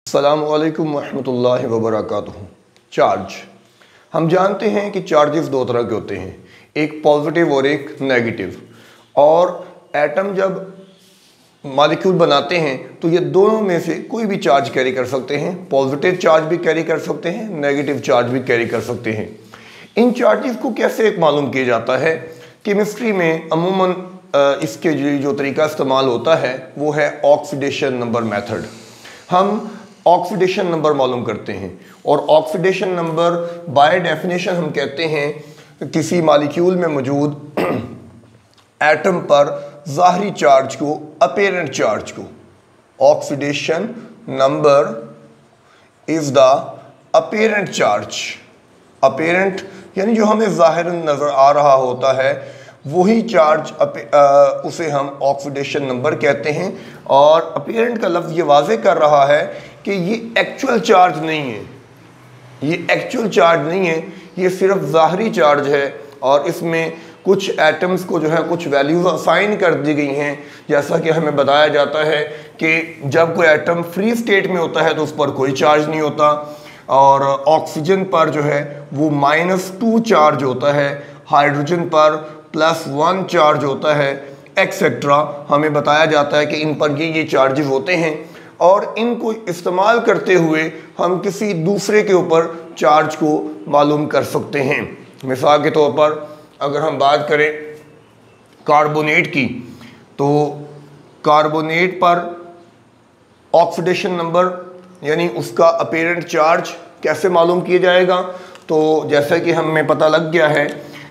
अस्सलामुअलैकुम वरहमतुल्लाहि वबरकातुहू। चार्ज, हम जानते हैं कि चार्जेस दो तरह के होते हैं, एक पॉजिटिव और एक नेगेटिव। और एटम जब मॉलिक्यूल बनाते हैं तो ये दोनों में से कोई भी चार्ज कैरी कर सकते हैं। पॉजिटिव चार्ज भी कैरी कर सकते हैं, नेगेटिव चार्ज भी कैरी कर सकते हैं। इन चार्जेस को कैसे मालूम किया जाता है? केमिस्ट्री में अमूमन इसके जो तरीका इस्तेमाल होता है वो है ऑक्सीडेशन नंबर मेथड। हम ऑक्सीडेशन नंबर मालूम करते हैं और ऑक्सीडेशन नंबर बाय डेफिनेशन हम कहते हैं किसी मॉलिक्यूल में मौजूद एटम पर ज़ाहरी चार्ज को, अपीरेंट चार्ज को। Oxidation number is the apparent charge. Apparent यानी जो हमें ज़ाहिर नज़र आ रहा होता है वही चार्ज उसे हम ऑक्सीडेशन नंबर कहते हैं। और अपीरेंट का लफ्ज़ ये वाज़े कर रहा है कि ये एक्चुअल चार्ज नहीं है, ये एक्चुअल चार्ज नहीं है, ये सिर्फ ज़ाहरी चार्ज है। और इसमें कुछ एटम्स को जो है कुछ वैल्यूज़ असाइन कर दी गई हैं। जैसा कि हमें बताया जाता है कि जब कोई एटम फ्री स्टेट में होता है तो उस पर कोई चार्ज नहीं होता, और ऑक्सीजन पर जो है वो -2 चार्ज होता है, हाइड्रोजन पर +1 चार्ज होता है, एक्सेट्रा। हमें बताया जाता है कि इन पर ये चार्जेस होते हैं और इनको इस्तेमाल करते हुए हम किसी दूसरे के ऊपर चार्ज को मालूम कर सकते हैं। मिसाल के तौर पर अगर हम बात करें कार्बोनेट की, तो कार्बोनेट पर ऑक्सीडेशन नंबर यानी उसका अपीरेंट चार्ज कैसे मालूम किया जाएगा? तो जैसा कि हमें पता लग गया है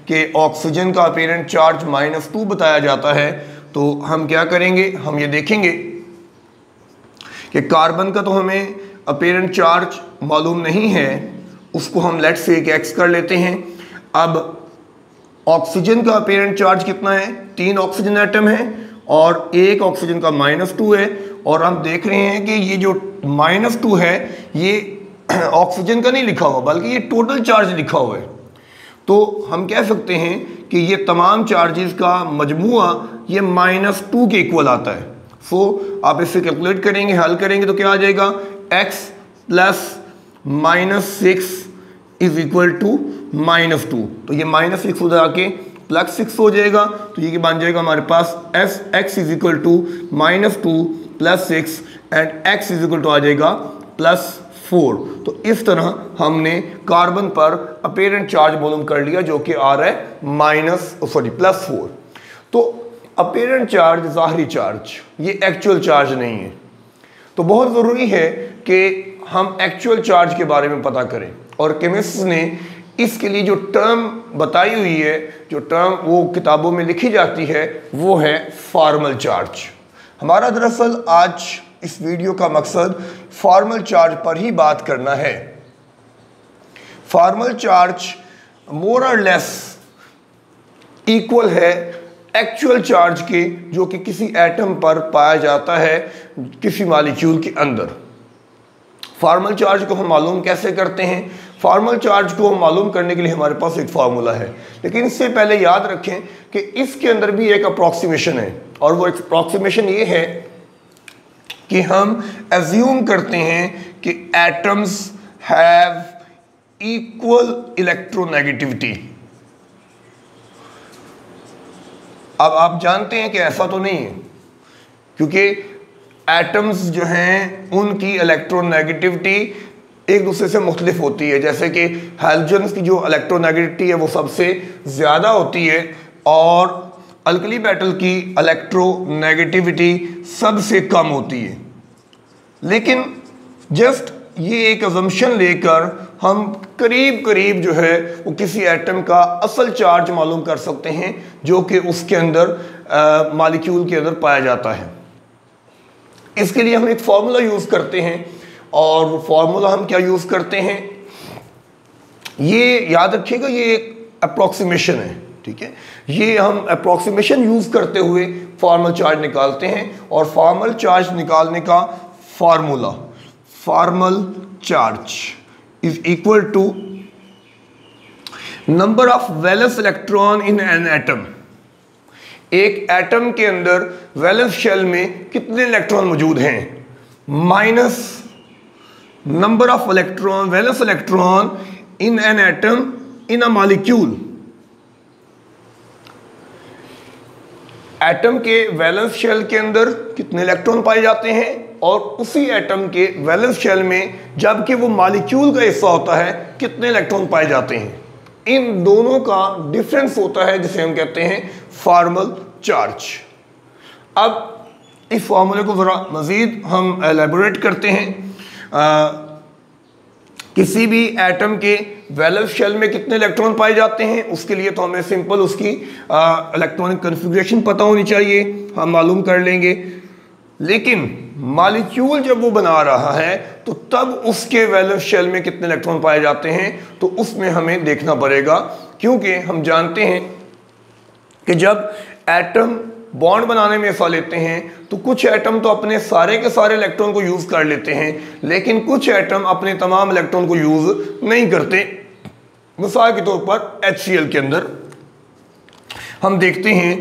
कि ऑक्सीजन का अपीरेंट चार्ज -2 बताया जाता है, तो हम क्या करेंगे, हम ये देखेंगे कि कार्बन का तो हमें अपीरेंट चार्ज मालूम नहीं है, उसको हम लेट्स से एक एक्स कर लेते हैं। अब ऑक्सीजन का अपीरेंट चार्ज कितना है? 3 ऑक्सीजन एटम है और एक ऑक्सीजन का -2 है। और हम देख रहे हैं कि ये जो -2 है ये ऑक्सीजन का नहीं लिखा हुआ बल्कि ये टोटल चार्ज लिखा हुआ है। तो हम कह सकते हैं कि ये तमाम चार्जेस का मजमुआ ये -2 के इक्वल आता है। सो आप इसे कैलकुलेट करेंगे, हल करेंगे तो क्या आ जाएगा, x + -6 इज इक्वल टू -2। तो ये -6 हो जाके +6 हो जाएगा, तो ये बन जाएगा हमारे पास x is equal to -2 + 6 and x is equal to आ जाएगा +4। तो इस तरह हमने कार्बन पर अपीरेंट चार्ज मालूम कर लिया जो कि आ रहा है +4। तो अपीरेंट चार्ज ज़ाहरी चार्ज, ये एक्चुअल चार्ज नहीं है। तो बहुत ज़रूरी है कि हम एक्चुअल चार्ज के बारे में पता करें। और केमिस्ट ने इसके लिए जो टर्म बताई हुई है, जो टर्म वो किताबों में लिखी जाती है, वो है फॉर्मल चार्ज। हमारा दरअसल आज इस वीडियो का मकसद फॉर्मल चार्ज पर ही बात करना है। फॉर्मल चार्ज मोर और लेस इक्वल है एक्चुअल चार्ज के, जो कि किसी एटम पर पाया जाता है किसी मॉलिक्यूल के अंदर। फॉर्मल चार्ज को हम मालूम कैसे करते हैं? फॉर्मल चार्ज को हम मालूम करने के लिए हमारे पास एक फार्मूला है, लेकिन इससे पहले याद रखें कि इसके अंदर भी एक अप्रॉक्सीमेशन है। और वो अप्रॉक्सीमेशन ये है कि हम एज्यूम करते हैं कि एटम्स हैव इक्वल इलेक्ट्रोनेगेटिविटी। अब आप जानते हैं कि ऐसा तो नहीं है, क्योंकि एटम्स जो हैं उनकी इलेक्ट्रोनेगेटिविटी एक दूसरे से मुख्तलिफ होती है। जैसे कि हाइड्रोजन की जो इलेक्ट्रोनेगेटिविटी है वो सबसे ज़्यादा होती है और अल्कली मेटल की इलेक्ट्रोनेगेटिविटी सबसे कम होती है। लेकिन जस्ट ये एक अजम्पशन लेकर हम करीब करीब जो है वो किसी एटम का असल चार्ज मालूम कर सकते हैं जो कि उसके अंदर मॉलिक्यूल के अंदर पाया जाता है। इसके लिए हम एक फार्मूला यूज़ करते हैं, और वो फार्मूला हम क्या यूज़ करते हैं, ये याद रखिएगा, ये एक अप्रॉक्सीमेशन है, ठीक है। ये हम अप्रॉक्सीमेशन यूज़ करते हुए फॉर्मल चार्ज निकालते हैं। और फॉर्मल चार्ज निकालने का formula, formal charge is equal to number of valence electron in an atom. एक एटम के अंदर वैलेंस शेल में कितने इलेक्ट्रॉन मौजूद हैं? number of electron, valence electron in an atom in a molecule। Atom के वैलेंस शेल के अंदर कितने इलेक्ट्रॉन पाए जाते हैं और उसी एटम के वैलेंस शेल में जबकि वो मॉलिक्यूल का हिस्सा होता है कितने इलेक्ट्रॉन पाए जाते हैं। इन दोनों का डिफरेंस होता है जिसे हम कहते हैं फॉर्मल चार्ज। अब इस फॉर्मूले को ज़रा मज़ीद हम एलेबोरेट करते हैं। किसी भी एटम के वैलेंस शेल में कितने इलेक्ट्रॉन पाए जाते हैं उसके लिए तो हमें सिंपल उसकी इलेक्ट्रॉनिक कॉन्फ़िगरेशन पता होनी चाहिए, हम मालूम कर लेंगे। लेकिन मॉलिक्यूल जब वो बना रहा है तो तब उसके वैलेंस शेल में कितने इलेक्ट्रॉन पाए जाते हैं तो उसमें हमें देखना पड़ेगा, क्योंकि हम जानते हैं कि जब एटम बॉन्ड बनाने में हिस्सा लेते हैं तो कुछ एटम तो अपने सारे के सारे इलेक्ट्रॉन को यूज कर लेते हैं, लेकिन कुछ एटम अपने तमाम इलेक्ट्रॉन को यूज नहीं करते। मिसाल के तौर पर HCl के अंदर हम देखते हैं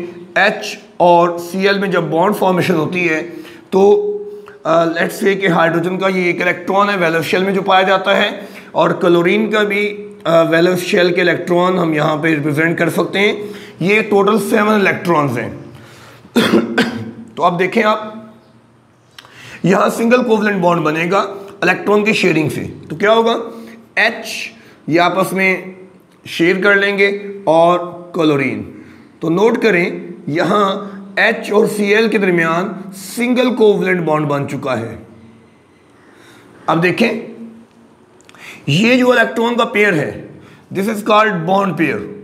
H और Cl में जब बॉन्ड फॉर्मेशन होती है तो लेट्स से कि हाइड्रोजन का ये एक इलेक्ट्रॉन है वैलेंस शेल में जो पाया जाता है, और क्लोरीन का भी वैलेंस शेल के इलेक्ट्रॉन हम यहाँ पे रिप्रेजेंट कर सकते हैं। ये टोटल 7 इलेक्ट्रॉन्स हैं। तो अब देखें, आप यहां सिंगल कोवलेंट बॉन्ड बनेगा इलेक्ट्रॉन की शेयरिंग से, तो क्या होगा H ये आपस में शेयर कर लेंगे और क्लोरीन। तो नोट करें यहां H और Cl के दरमियान सिंगल कोवलेंट बॉन्ड बन चुका है। अब देखें ये जो इलेक्ट्रॉन का पेयर है this is called bond pair.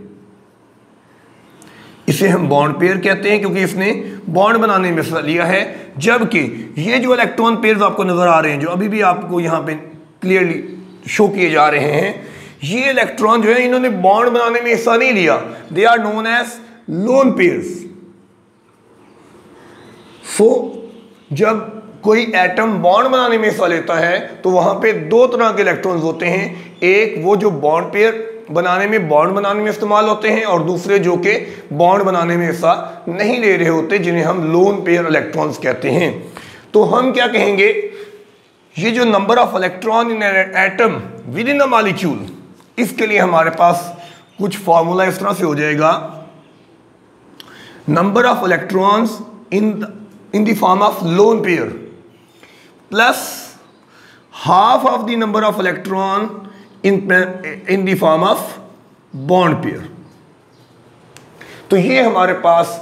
इसे हम बॉन्ड पेयर कहते हैं क्योंकि इसने बॉन्ड बनाने में हिस्सा लिया है। जबकि ये जो इलेक्ट्रॉन पेयर्स आपको नजर आ रहे हैं जो अभी भी आपको यहां पे क्लियरली शो किए जा रहे हैं, ये इलेक्ट्रॉन जो है इन्होंने बॉन्ड बनाने में हिस्सा नहीं लिया। They are known as lone pairs. So जब कोई एटम बॉन्ड बनाने में हिस्सा लेता है तो वहां पे दो तरह के इलेक्ट्रॉन्स होते हैं, एक वो जो बॉन्ड पेयर बनाने में इस्तेमाल होते हैं और दूसरे जो कि बॉन्ड बनाने में हिस्सा नहीं ले रहे होते जिन्हें हम लोन पेयर इलेक्ट्रॉन्स कहते हैं। तो हम क्या कहेंगे, ये जो number of electron in atom with in a molecule, इसके लिए हमारे पास कुछ फॉर्मूला इस तरह से हो जाएगा, number of electrons in the form of lone pair plus half of the number of electron in the form of bond pair। तो ये हमारे पास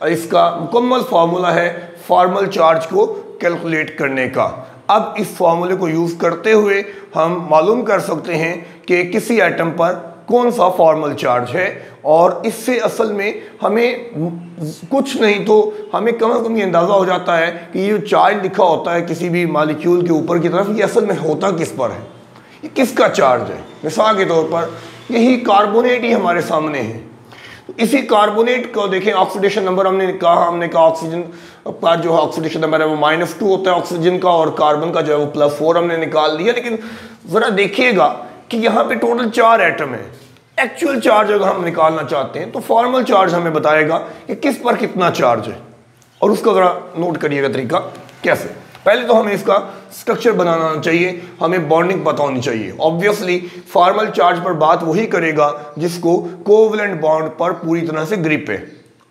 इसका मुकम्मल फार्मूला है फॉर्मल चार्ज को कैलकुलेट करने का। अब इस फार्मूले को यूज करते हुए हम मालूम कर सकते हैं कि किसी एटम पर कौन सा फॉर्मल चार्ज है, और इससे असल में हमें कुछ नहीं तो हमें कम से कम ये अंदाज़ा हो जाता है कि ये जो चार्ज लिखा होता है किसी भी मॉलिक्यूल के ऊपर की तरफ, ये असल में होता किस पर है, ये किसका चार्ज है। मिसाल के तौर पर यही कार्बोनेट ही हमारे सामने है, तो इसी कार्बोनेट को देखें ऑक्सीडेशन नंबर हमने कहा ऑक्सीजन का जो ऑक्सीडेशन नंबर है वो -2 होता है ऑक्सीजन का, और कार्बन का जो है वो +4 हमने निकाल दिया। लेकिन ज़रा देखिएगा कि यहाँ पे टोटल 4 एटम है। एक्चुअल चार्ज अगर हम निकालना चाहते हैं तो फॉर्मल चार्ज हमें बताएगा कि किस पर कितना चार्ज है, और उसका ज़रा नोट करिएगा तरीका कैसे। पहले तो हमें इसका स्ट्रक्चर बनाना चाहिए, हमें बॉन्डिंग पता होनी चाहिए। ऑब्वियसली फॉर्मल चार्ज पर बात वही करेगा जिसको कोवलेंट बॉन्ड पर पूरी तरह से ग्रिप है,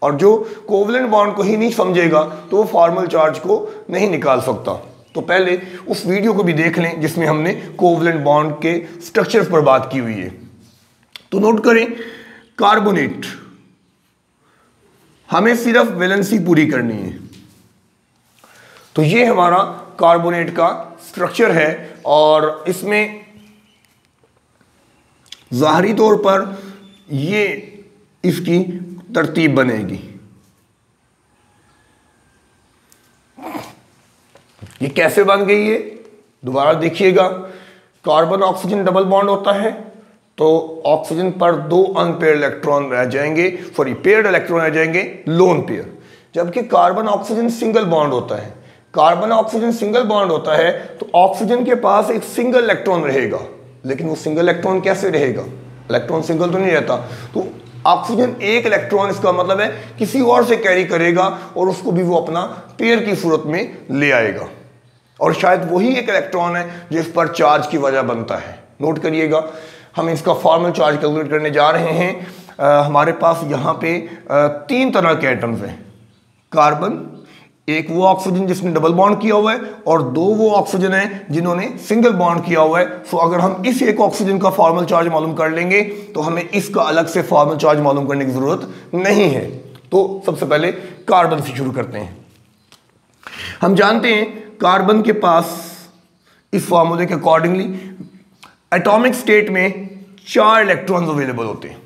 और जो कोवलेंट बॉन्ड को ही नहीं समझेगा तो वो फॉर्मल चार्ज को नहीं निकाल सकता। तो पहले उस वीडियो को भी देख लें जिसमें हमने कोवलेंट बॉन्ड के स्ट्रक्चर्स पर बात की हुई है। तो नोट करें, कार्बोनेट हमें सिर्फ वैलेंसी पूरी करनी है, तो ये हमारा कार्बोनेट का स्ट्रक्चर है, और इसमें ज़ाहरी तौर पर ये इसकी तरतीब बनेगी। ये कैसे बन गई है दोबारा देखिएगा, कार्बन ऑक्सीजन डबल बॉन्ड होता है तो ऑक्सीजन पर 2 अनपेयर्ड इलेक्ट्रॉन रह जाएंगे, सॉरी पेयर्ड इलेक्ट्रॉन रह जाएंगे लोन पेयर। जबकि कार्बन ऑक्सीजन सिंगल बॉन्ड होता है, कार्बन ऑक्सीजन सिंगल बॉन्ड होता है तो ऑक्सीजन के पास एक सिंगल इलेक्ट्रॉन रहेगा, लेकिन वो सिंगल इलेक्ट्रॉन कैसे रहेगा, इलेक्ट्रॉन सिंगल तो नहीं रहता, तो ऑक्सीजन एक इलेक्ट्रॉन इसका मतलब है किसी और से कैरी करेगा और उसको भी वो अपना पेयर की सूरत में ले आएगा। और शायद वही एक इलेक्ट्रॉन है जिस पर चार्ज की वजह बनता है। नोट करिएगा, हम इसका फॉर्मल चार्ज कैलकुलेट करने जा रहे हैं। हमारे पास यहाँ पे 3 तरह के एटम्स हैं। कार्बन, एक वो ऑक्सीजन जिसने डबल बॉन्ड किया हुआ है, और 2 वो ऑक्सीजन है जिन्होंने सिंगल बॉन्ड किया हुआ है। सो अगर हम इस एक ऑक्सीजन का फॉर्मल चार्ज मालूम कर लेंगे तो हमें इसका अलग से फॉर्मल चार्ज मालूम करने की जरूरत नहीं है। तो सबसे पहले कार्बन से शुरू करते हैं। हम जानते हैं कार्बन के पास इस फॉर्मूले के अकॉर्डिंगली एटॉमिक स्टेट में 4 इलेक्ट्रॉन्स अवेलेबल होते हैं,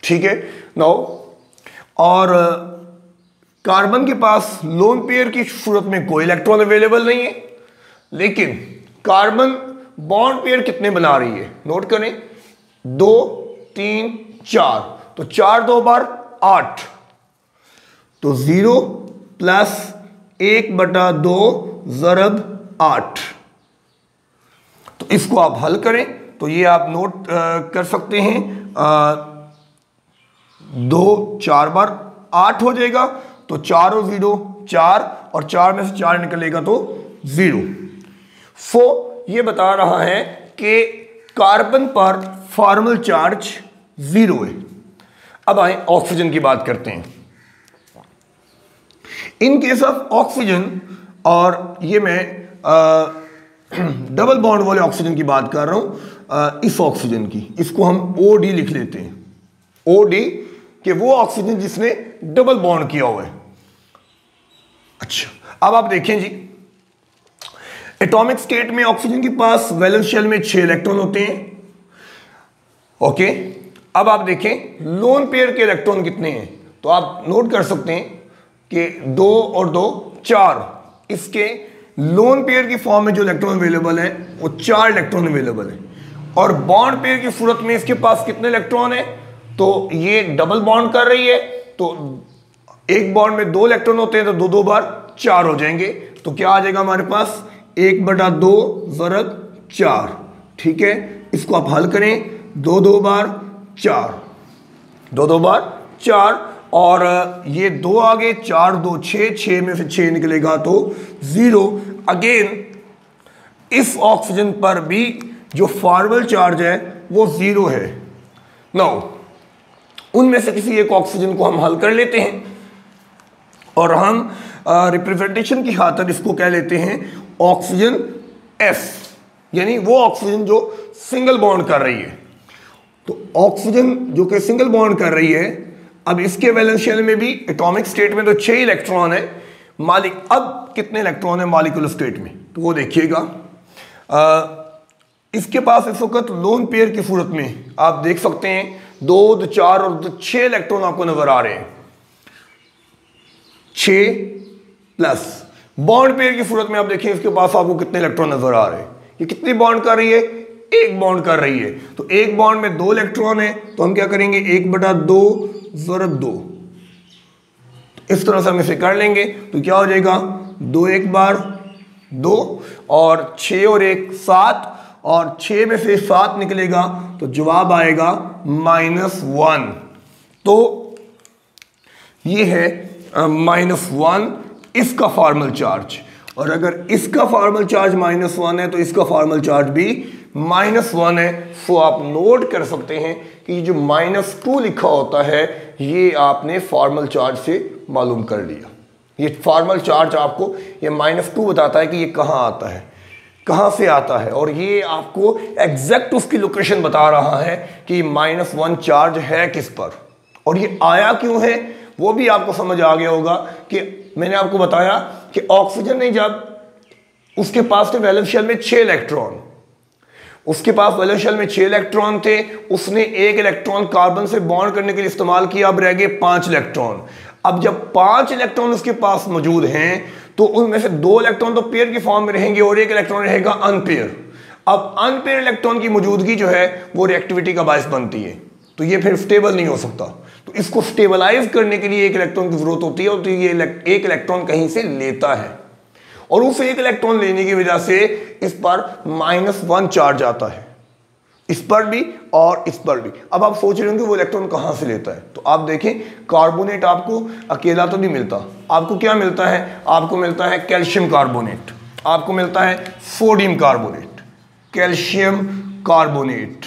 ठीक है नाउ। और कार्बन के पास लोन पेयर की सूरत में कोई इलेक्ट्रॉन अवेलेबल नहीं है, लेकिन कार्बन बॉन्ड पेयर कितने बना रही है, नोट करें, 2 3 4। तो 4 2 बार 8, तो 0 प्लस 1/2 ज़रब 8। तो इसको आप हल करें तो ये आप नोट कर सकते हैं, 2 4 बार 8 हो जाएगा। तो 4 और 0 4, और 4 में से 4 निकलेगा तो 0। सो ये बता रहा है कि कार्बन पर फॉर्मल चार्ज 0 है। अब आए ऑक्सीजन की बात करते हैं। इन केस ऑफ ऑक्सीजन, और ये मैं डबल बॉन्ड वाले ऑक्सीजन की बात कर रहा हूं, इस ऑक्सीजन की, इसको हम OD लिख लेते हैं। OD कि वो ऑक्सीजन जिसने डबल बॉन्ड किया हुआ है। अच्छा, अब आप देखें जी, एटॉमिक स्टेट में ऑक्सीजन के पास वैलेंस शेल में 6 इलेक्ट्रॉन होते हैं, ओके। अब आप देखें लोन पेयर के इलेक्ट्रॉन कितने हैं, तो आप नोट कर सकते हैं कि 2 और 2 4। इसके लोन पेयर की फॉर्म में जो इलेक्ट्रॉन अवेलेबल है वो 4 इलेक्ट्रॉन अवेलेबल है। और बॉन्ड पेयर की सूरत में इसके पास कितने इलेक्ट्रॉन है, तो ये डबल बॉन्ड कर रही है, तो एक बॉन्ड में 2 इलेक्ट्रॉन होते हैं, तो 2 2 बार 4 हो जाएंगे। तो क्या आ जाएगा हमारे पास, 1/2 ज़रब 4, ठीक है। इसको आप हल करें, 2 2 बार 4, 2 2 बार 4, और ये 2 आगे, 4 2 6, 6 में से 6 निकलेगा तो 0। अगेन इस ऑक्सीजन पर भी जो फॉर्मल चार्ज है वो 0 है। नाउ उनमें से किसी एक ऑक्सीजन को हम हल कर लेते हैं, और हम रिप्रेजेंटेशन की खातिर इसको कह लेते हैं ऑक्सीजन S, यानी वो ऑक्सीजन जो सिंगल बॉन्ड कर रही है। तो ऑक्सीजन जो कि सिंगल बॉन्ड कर रही है, अब इसके वैलेंस शेल में भी एटॉमिक स्टेट में तो 6 इलेक्ट्रॉन है, अब कितने इलेक्ट्रॉन है मॉलिक्यूलर स्टेट में, तो वो देखिएगा। इसके पास इस वक्त लोन पेयर की सूरत में आप देख सकते हैं 2 4 और 6 इलेक्ट्रॉन आपको नजर आ रहे हैं। 6 प्लस बॉन्ड पेयर की सूरत में आप देखें इसके पास आपको कितने इलेक्ट्रॉन नजर आ रहे हैं। ये कितनी बॉन्ड कर रही है, 1 बॉन्ड कर रही है। तो एक बॉन्ड में 2 इलेक्ट्रॉन है, तो हम क्या करेंगे, 1/2 ज़रब 2। इस तरह से हम इसे कर लेंगे तो क्या हो जाएगा, 2 1 बार 2, और 6 और 1 7, और 6 में से 7 निकलेगा तो जवाब आएगा -1। तो ये है -1 इसका फॉर्मल चार्ज। और अगर इसका फॉर्मल चार्ज -1 है तो इसका फॉर्मल चार्ज भी -1 है। सो आप नोट कर सकते हैं कि जो -2 लिखा होता है ये आपने फॉर्मल चार्ज से मालूम कर लिया। ये फॉर्मल चार्ज आपको ये -2 बताता है कि ये कहाँ आता है, कहाँ से आता है, और ये आपको एग्जैक्ट उसकी लोकेशन बता रहा है कि -1 चार्ज है किस पर, और ये आया क्यों है वो भी आपको समझ आ गया होगा। कि मैंने आपको बताया कि ऑक्सीजन ने जब उसके पास थे वैलेंस शेल में 6 इलेक्ट्रॉन, उसके पास वैलेंस शेल में 6 इलेक्ट्रॉन थे, उसने 1 इलेक्ट्रॉन कार्बन से बॉन्ड करने के लिए इस्तेमाल किया, अब रह गए 5 इलेक्ट्रॉन। अब जब 5 इलेक्ट्रॉन उसके पास मौजूद हैं तो उनमें से 2 इलेक्ट्रॉन तो पेयर की फॉर्म में रहेंगे और 1 इलेक्ट्रॉन रहेगा अनपेयर। अब अनपेयर इलेक्ट्रॉन की मौजूदगी जो है वो रिएक्टिविटी का बायस बनती है, तो ये फिर स्टेबल नहीं हो सकता। तो इसको स्टेबलाइज करने के लिए 1 इलेक्ट्रॉन की जरूरत होती है, और तो ये 1 इलेक्ट्रॉन कहीं से लेता है, और उस 1 इलेक्ट्रॉन लेने की वजह से इस पर -1 चार्ज आता है, इस पर भी और इस पर भी। अब आप सोच रहे होंगे वो इलेक्ट्रॉन कहां से लेता है, तो आप देखें कार्बोनेट आपको अकेला तो नहीं मिलता, आपको क्या मिलता है, आपको मिलता है कैल्शियम कार्बोनेट। आपको मिलता है सोडियम कार्बोनेट, कैल्शियम कार्बोनेट,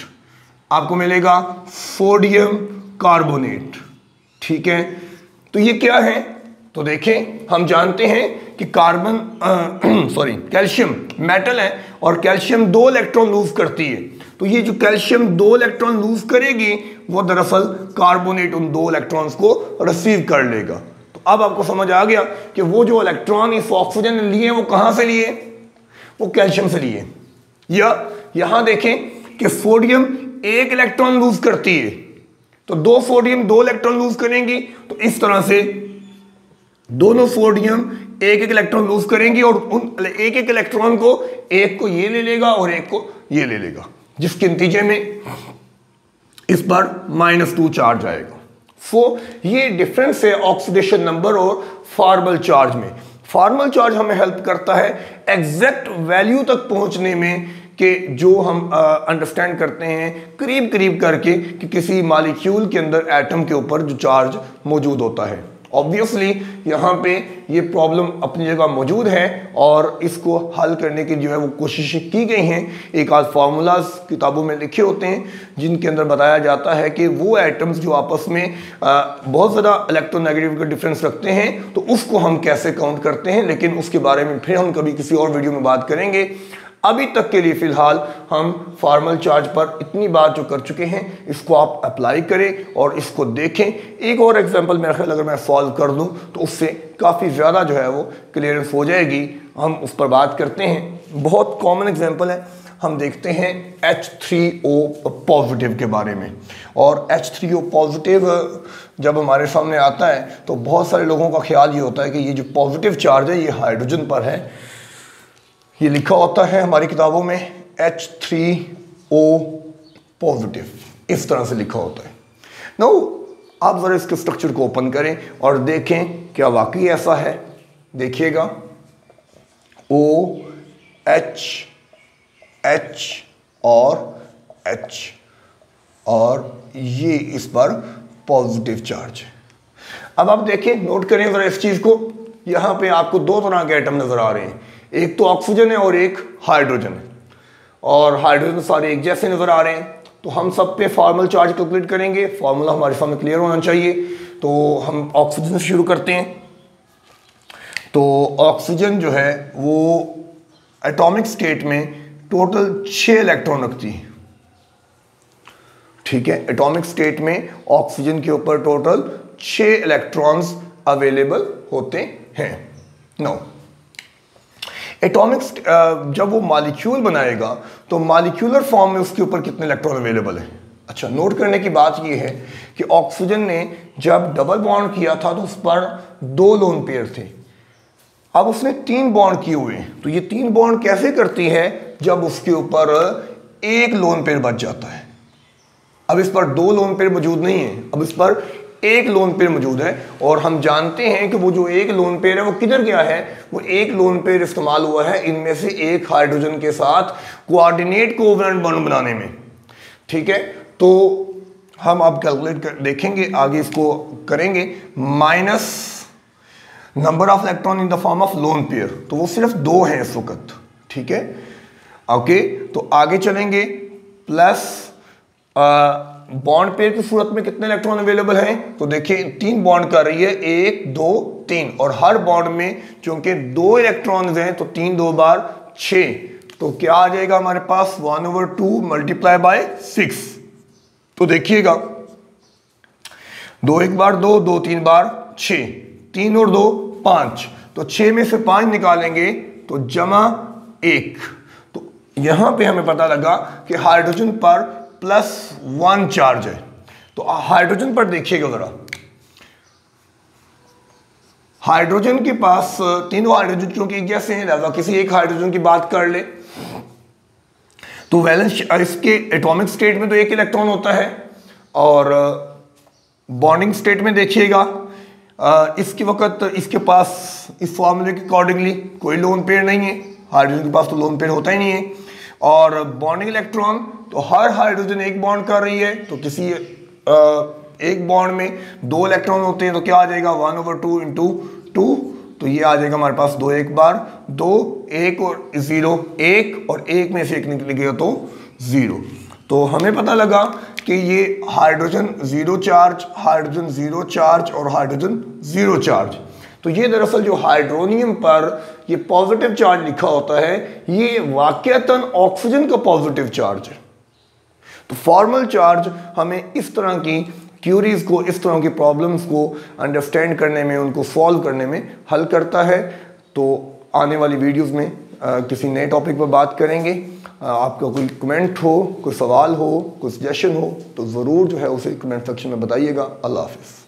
आपको मिलेगा सोडियम कार्बोनेट। ठीक है, तो ये क्या है? तो देखें, हम जानते हैं कि कैल्शियम मेटल है और कैल्शियम 2 इलेक्ट्रॉन लूज करती है। तो ये जो कैल्शियम 2 इलेक्ट्रॉन लूज करेगी वो दरअसल कार्बोनेट उन 2 इलेक्ट्रॉन्स को रिसीव कर लेगा। तो अब आपको समझ आ गया कि वो जो इलेक्ट्रॉन इस ऑक्सीजन ने लिए वो कहां से लिए? वो कैल्शियम से लिए। या यहां देखें कि सोडियम 1 इलेक्ट्रॉन लूज करती है, तो 2 सोडियम 2 इलेक्ट्रॉन लूज करेंगी, तो इस तरह से दोनों सोडियम 1-1 इलेक्ट्रॉन लूज करेंगी और उन 1-1 इलेक्ट्रॉन को, एक को ये ले लेगा और एक को ये ले लेगा, जिसके नतीजे में इस पर -2 चार्ज आएगा। सो ये डिफरेंस है ऑक्सीडेशन नंबर और फॉर्मल चार्ज में। फॉर्मल चार्ज हमें हेल्प करता है एग्जैक्ट वैल्यू तक पहुंचने में, कि जो हम अंडरस्टैंड करते हैं करीब करीब करके कि किसी मॉलिक्यूल के अंदर एटम के ऊपर जो चार्ज मौजूद होता है। ऑब्वियसली यहाँ पे ये प्रॉब्लम अपनी जगह मौजूद है और इसको हल करने की जो है वो कोशिशें की गई हैं। एक आध फार्मूलाज किताबों में लिखे होते हैं जिनके अंदर बताया जाता है कि वो एटम्स जो आपस में बहुत ज़्यादा इलेक्ट्रोनेगेटिव का डिफरेंस रखते हैं तो उसको हम कैसे काउंट करते हैं, लेकिन उसके बारे में फिर हम कभी किसी और वीडियो में बात करेंगे। अभी तक के लिए फिलहाल हम फॉर्मल चार्ज पर इतनी बात जो कर चुके हैं, इसको आप अप्लाई करें और इसको देखें। एक और एग्जांपल मेरा ख्याल अगर मैं सॉल्व कर दूं तो उससे काफ़ी ज़्यादा जो है वो क्लियरेंस हो जाएगी। हम उस पर बात करते हैं। बहुत कॉमन एग्जांपल है, हम देखते हैं H3O पॉजिटिव के बारे में। और H3O पॉजिटिव जब हमारे सामने आता है तो बहुत सारे लोगों का ख्याल ये होता है कि ये जो पॉजिटिव चार्ज है ये हाइड्रोजन पर है। ये लिखा होता है हमारी किताबों में H3O पॉजिटिव, इस तरह से लिखा होता है। नाउ आप जरा इसके स्ट्रक्चर को ओपन करें और देखें क्या वाकई ऐसा है। देखिएगा OH H और H, और ये इस पर पॉजिटिव चार्ज है। अब आप देखें, नोट करें जरा इस चीज को। यहां पे आपको 2 तरह के एटम नजर आ रहे हैं, एक तो ऑक्सीजन है और एक हाइड्रोजन है, और हाइड्रोजन सारे एक जैसे नजर आ रहे हैं। तो हम सब पे फॉर्मल चार्ज कैलकुलेट करेंगे। फॉर्मूला हमारे सामने क्लियर होना चाहिए। तो हम ऑक्सीजन से शुरू करते हैं। तो ऑक्सीजन जो है वो एटॉमिक स्टेट में टोटल 6 इलेक्ट्रॉन रखती है। ठीक है, एटॉमिक स्टेट में ऑक्सीजन के ऊपर टोटल 6 इलेक्ट्रॉन्स अवेलेबल होते हैं। नो, एटॉमिक जब वो मॉलिक्यूल बनाएगा तो मॉलिक्यूलर फॉर्म में उसके ऊपर कितने इलेक्ट्रॉन अवेलेबल है। अच्छा, नोट करने की बात ये है कि ऑक्सीजन ने जब डबल बॉन्ड किया था तो उस पर 2 लोन पेयर थे। अब उसने 3 बॉन्ड किए हुए हैं। तो ये 3 बॉन्ड कैसे करती है जब उसके ऊपर 1 लोन पेयर बच जाता है। अब इस पर 2 लोन पेयर मौजूद नहीं है, अब इस पर 1 लोन पेयर मौजूद है। और हम जानते हैं कि वो जो 1 लोन पेयर है वो किधर गया है, वो 1 लोन पेयर इस्तेमाल हुआ है इनमें से एक हाइड्रोजन के साथ कोऑर्डिनेट कोवेलेंट बॉन्ड बनाने में। ठीक है, तो हम अब कैलकुलेट देखेंगे, आगे इसको करेंगे। Minus number of electron in the form of lone pair, तो वो सिर्फ 2 हैं इस वक्त। ठीक है, ओके, तो आगे चलेंगे। प्लस बॉन्ड पेयर की सूरत में कितने इलेक्ट्रॉन अवेलेबल हैं, तो देखिए 3 बॉन्ड कर रही है, 1 2 3, और हर बॉन्ड में चूंकि 2 इलेक्ट्रॉन हैं तो 3 2 बार 6, तो क्या आ जाएगा हमारे पास 1/2 मल्टीप्लाई बाय 6। तो देखिएगा 2 1 बार 2, 2 3 बार 6, 3 और 2 5, तो 6 में से 5 निकालेंगे तो जमा 1। तो यहां पे हमें पता लगा कि हाइड्रोजन पर +1 चार्ज है। तो हाइड्रोजन पर देखिएगा जरा, हाइड्रोजन के पास तीनों हाइड्रोजन क्योंकि एक जैसे हैं, लिहाजा किसी एक हाइड्रोजन की बात कर ले तो वैलेंस इसके एटॉमिक स्टेट में तो 1 इलेक्ट्रॉन होता है, और बॉन्डिंग स्टेट में देखिएगा इसके वक्त इसके पास इस फॉर्मूले के अकॉर्डिंगली कोई लोन पेयर नहीं है। हाइड्रोजन के पास तो लोन पेयर होता ही नहीं है। और बॉन्डिंग इलेक्ट्रॉन, तो हर हाइड्रोजन 1 बॉन्ड कर रही है, तो किसी एक बॉन्ड में 2 इलेक्ट्रॉन होते हैं, तो क्या आ जाएगा 1/2 × 2, तो ये आ जाएगा हमारे पास 2 एक बार, 2 1 और 0, 1 और 1 में से 1 निकलेगा तो 0। तो हमें पता लगा कि ये हाइड्रोजन 0 चार्ज, हाइड्रोजन 0 चार्ज और हाइड्रोजन 0 चार्ज। तो ये दरअसल जो हाइड्रोनियम पर ये पॉजिटिव चार्ज लिखा होता है, ये वाकईतन ऑक्सीजन का पॉजिटिव चार्ज है। तो फॉर्मल चार्ज हमें इस तरह की क्यूरीज को, इस तरह की प्रॉब्लम्स को अंडरस्टैंड करने में, उनको सॉल्व करने में हल करता है। तो आने वाली वीडियोस में किसी नए टॉपिक पर बात करेंगे। आपका कोई कमेंट हो, कोई सवाल हो, कोई सजेशन हो तो ज़रूर जो है उसे कमेंट सेक्शन में बताइएगा। अल्लाह हाफिज़।